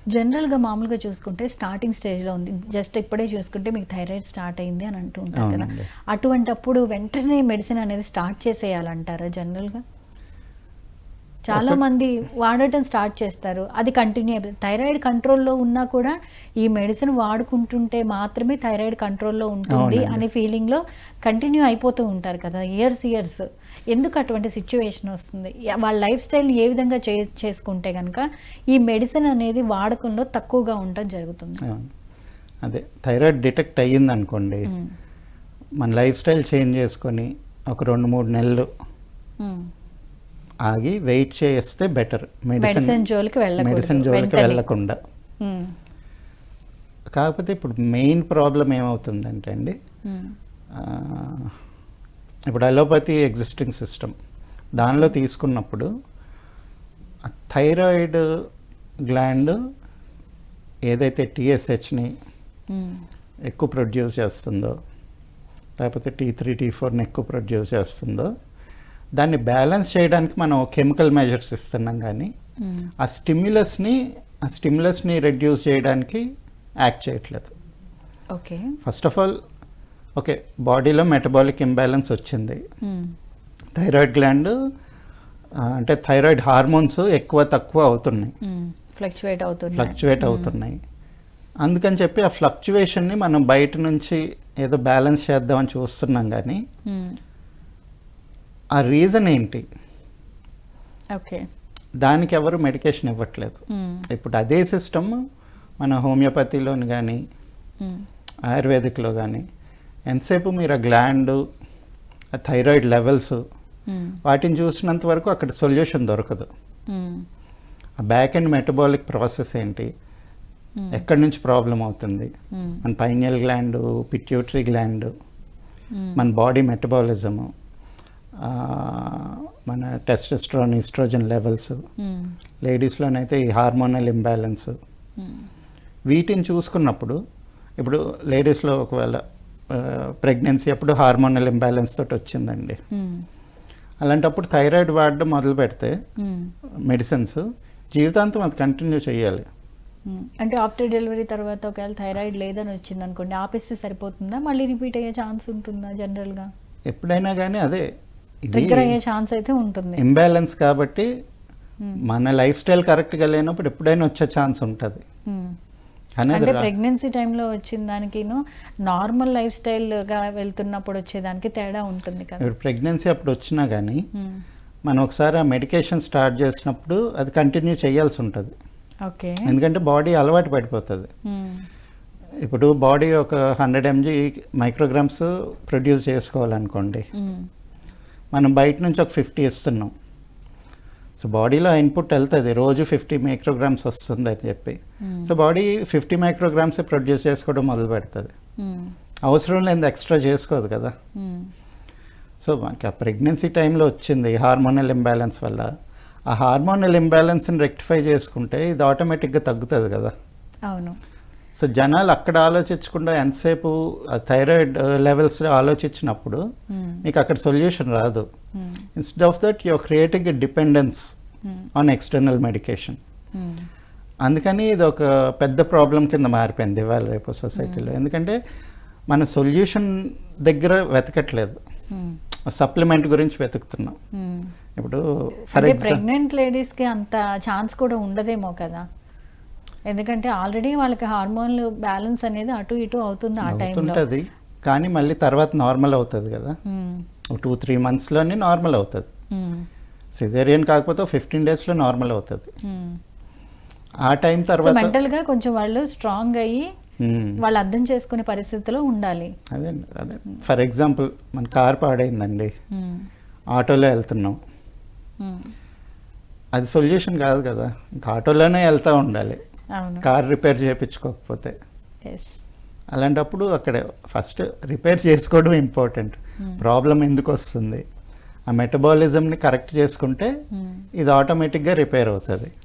జనరల్‌గా మామూలుగా చూసుకుంటే స్టార్టింగ్ స్టేజ్‌లో ఉంది. జస్ట్ ఇప్పుడే చూసుకుంటే మీకు థైరాయిడ్ స్టార్ట్ అయింది అని అంటూ ఉంటారు కదా! అవునండి. అటువంటప్పుడు వెంటనే మెడిసిన్ అనేది స్టార్ట్ చేసేయాలంటారా జనరల్‌గా? చాలా మంది వాడటం స్టార్ట్ చేస్తారు. అది కంటిన్యూ అయిపోతుంది. థైరాయిడ్ కంట్రోల్‌లో ఉన్నా కూడా ఈ మెడిసిన్ వాడుకుంటుంటే మాత్రమే థైరాయిడ్ కంట్రోల్‌లో ఉంటుంది అవునండి. అనే ఫీలింగ్‌లో కంటిన్యూ అయిపోతూ ఉంటారు కదా! ఇయర్స్. ఎందుకు అటువంటి సిట్యుయేషన్ వస్తుంది? వాళ్ళ లైఫ్ స్టైల్‌ని ఏ విధంగా చేసుకుంటే గనక ఈ మెడిసిన్ అనేది వాడకంలో తక్కువగా ఉండటం జరుగుతుంది? అవును. అదే థైరాయిడ్ డిటెక్ట్ అయ్యిందనుకోండి, హ్మ్. మన లైఫ్ స్టైల్ చేంజ్ చేసుకొని ఒక 2, 3 నెలలు హ్మ్. ఆగి వెయిట్ చేస్తే బెటర్. మెడిసిన్ జోలికి మెడిసిన్ జోలికి వెంటనే. వెళ్ళకుండా. హ్మ్. కాకపోతే ఇప్పుడు మెయిన్ ప్రాబ్లం ఏమవుతుందంటే అండి, హ్మ్. ఇప్పుడు అలోపతి ఎగ్జిస్టింగ్ సిస్టమ్ దానిలో తీసుకున్నప్పుడు థైరాయిడ్ గ్లాండ్ ఏదైతే టీఎస్హెచ్ని హ్మ్. ఎక్కువ ప్రొడ్యూస్ చేస్తుందో, లేకపోతే T3, T4ని ఎక్కువ ప్రొడ్యూస్ చేస్తుందో, దాన్ని బ్యాలెన్స్ చేయడానికి మనం కెమికల్ మెజర్స్ ఇస్తున్నాం. కానీ హ్మ్. ఆ స్టిమ్యులస్ని రెడ్యూస్ చేయడానికి యాక్ట్ చేయట్లేదు. Okay. First of all okay, బాడీలో మెటబాలిక్ ఇంబ్యాలెన్స్ వచ్చింది. హ్మ్. థైరాయిడ్ గ్లాండ్ అంటే థైరాయిడ్ హార్మోన్స్ ఎక్కువ తక్కువ అవుతున్నాయి, ఫ్లక్చువేట్ అవుతున్నాయి. అందుకని చెప్పి ఆ ఫ్లక్చువేషన్ని మనం బయట నుంచి ఏదో బ్యాలెన్స్ చేద్దామని చూస్తున్నాం. కానీ హ్మ్. ఆ రీజన్ ఏంటి, ఓకే. దానికి ఎవరు మెడికేషన్ ఇవ్వట్లేదు. హ్మ్. ఇప్పుడు అదే సిస్టమ్ మన హోమియోపతిలోని కానీ హ్మ్. ఆయుర్వేదిక్లో కానీ ఎంతసేపు మీరు ఆ గ్లాండ్, ఆ థైరాయిడ్ లెవెల్స్ హ్మ్. వాటిని చూసినంత వరకు అక్కడ సొల్యూషన్ దొరకదు. హ్మ్. ఆ బ్యాక్ అండ్ మెటబాలిక్ ప్రాసెస్ ఏంటి, ఎక్కడి నుంచి ప్రాబ్లం అవుతుంది, హ్మ్. మన పైనియల్ గ్లాండ్, పిట్యూటరీ గ్లాండ్, హ్మ్. మన బాడీ మెటబాలిజము, మన టెస్టోస్టెరాన్, ఈస్ట్రోజన్ లెవెల్స్, హ్మ్. లేడీస్లోనైతే ఈ హార్మోనల్ ఇంబ్యాలెన్స్, హ్మ్. వీటిని చూసుకున్నప్పుడు ఇప్పుడు లేడీస్లో ఒకవేళ ప్రెగ్నెన్సీ అప్పుడు హార్మోనల్ ఇంబ్యాలెన్స్ తోటి వచ్చిందండి. హ్మ్. అలాంటప్పుడు థైరాయిడ్ వాడడం మొదలు పెడితే హ్మ్. మెడిసిన్స్ జీవితాంతం అది కంటిన్యూ చేయాలి. హ్మ్. అంటే ఆఫ్టర్ డెలివరీ తర్వాత ఒకవేళ థైరాయిడ్ లేదని వచ్చిందనుకోండి, ఆపేస్తే సరిపోతుందా? మళ్ళీ రిపీట్ అయ్యే ఛాన్స్ ఉంటుందా జనరల్‌గా? ఎప్పుడైనా కానీ అదే ఇది ట్రిగ్గర్ అయ్యే ఛాన్స్ అయితే ఉంటుంది. ఇంబ్యాలెన్స్ కాబట్టి హ్మ్. మన లైఫ్ స్టైల్ కరెక్ట్గా లేనప్పుడు ఎప్పుడైనా వచ్చే ఛాన్స్ ఉంటుంది హ్మ్. అనేది అంటే ప్రెగ్నెన్సీ టైంలో వచ్చిన దానికిను నార్మల్ లైఫ్ స్టైల్‌గా వెళ్తున్నప్పుడు వచ్చేదానికి తేడా ఉంటుంది కదా! ఇప్పుడు ప్రెగ్నెన్సీ అప్పుడు వచ్చినా కానీ హ్మ్. మనం ఒకసారి ఆ మెడికేషన్ స్టార్ట్ చేసినప్పుడు అది కంటిన్యూ చేయాల్సి ఉంటుంది. ఓకే. ఎందుకంటే బాడీ అలవాటు పడిపోతుంది. హ్మ్. ఇప్పుడు బాడీ ఒక 100 mg మైక్రోగ్రామ్స్ ప్రొడ్యూస్ చేసుకోవాలనుకోండి, హ్మ్. మనం బయట నుంచి ఒక 50 ఇస్తున్నాం. సో బాడీలో ఇన్పుట్ వెళ్తుంది, రోజు 50 మైక్రోగ్రామ్స్ వస్తుంది అని చెప్పి. సో బాడీ 50 మైక్రోగ్రామ్స్ ప్రొడ్యూస్ చేసుకోవడం మొదలు పెడుతుంది. హ్మ్. అవసరం లేని ఎక్స్ట్రా చేసుకోదు కదా. హ్మ్. సో మనకి ఆ ప్రెగ్నెన్సీ టైంలో వచ్చింది హార్మోనల్ ఇంబ్యాలెన్స్ వల్ల. ఆ హార్మోనల్ ఇంబ్యాలెన్స్ని రెక్టిఫై చేసుకుంటే ఇది ఆటోమేటిక్గా తగ్గుతుంది కదా. అవును. సో జనాలు అక్కడ ఆలోచించకుండా ఎంతసేపు థైరాయిడ్ లెవెల్స్ ఆలోచించినప్పుడు హ్మ్. మీకు అక్కడ సొల్యూషన్ రాదు. Hmm. Instead of that you're creating a dependence hmm. On external medication. Hmm. అందుకని ఇది ఒక పెద్ద ప్రాబ్లం కింద మారిపోయింది ఇవాళ రేపు సొసైటీలో. ఎందుకంటే మన సొల్యూషన్ దగ్గర వెతకట్లేదు, హ్మ్. సప్లిమెంట్ గురించి వెతుకుతున్నాం. హ్మ్. ఇప్పుడు ఫర్ అంటే ఎగ్జాంపుల్ ప్రెగ్నెంట్ లేడీస్‌కి అంత ఛాన్స్ కూడా ఉండదేమో కదా! ఎందుకంటే ఆల్రెడీ వాళ్ళకి హార్మోన్లు బ్యాలెన్స్ అనేది అటు ఇటు అవుతుంది ఆ టైంలో. అవుతుంటుంది, కానీ మళ్ళీ తర్వాత నార్మల్ అవుతుంది కదా. హ్మ్. 2-3 monthsలోనే నార్మల్ అవుతుంది. హ్మ్. సిజేరియన్ కాకపోతే 15 daysలో నార్మల్ అవుతుంది. హ్మ్. ఆ టైం సో తర్వాత మెంటల్‌గా కొంచెం వాళ్ళు స్ట్రాంగ్ అయ్యి వాళ్ళు అర్థం చేసుకునే పరిస్థితిలో ఉండాలి. అదే ఫర్ ఎగ్జాంపుల్ మన కార్ పాడైందండి, హ్మ్. ఆటోలో వెళ్తున్నాం, హ్మ్. అది సొల్యూషన్ కాదు కదా. ఇంకా ఆటోలోనే వెళ్తూ ఉండాలి అవును. కార్ రిపేర్ చేయించుకోకపోతే. యెస్. అలాంటప్పుడు అక్కడ ఫస్ట్ రిపేర్ చేసుకోవడం ఇంపార్టెంట్. ప్రాబ్లం ఎందుకు వస్తుంది, ఆ మెటబాలిజంని కరెక్ట్ చేసుకుంటే ఇది ఆటోమేటిక్గా రిపేర్ అవుతుంది.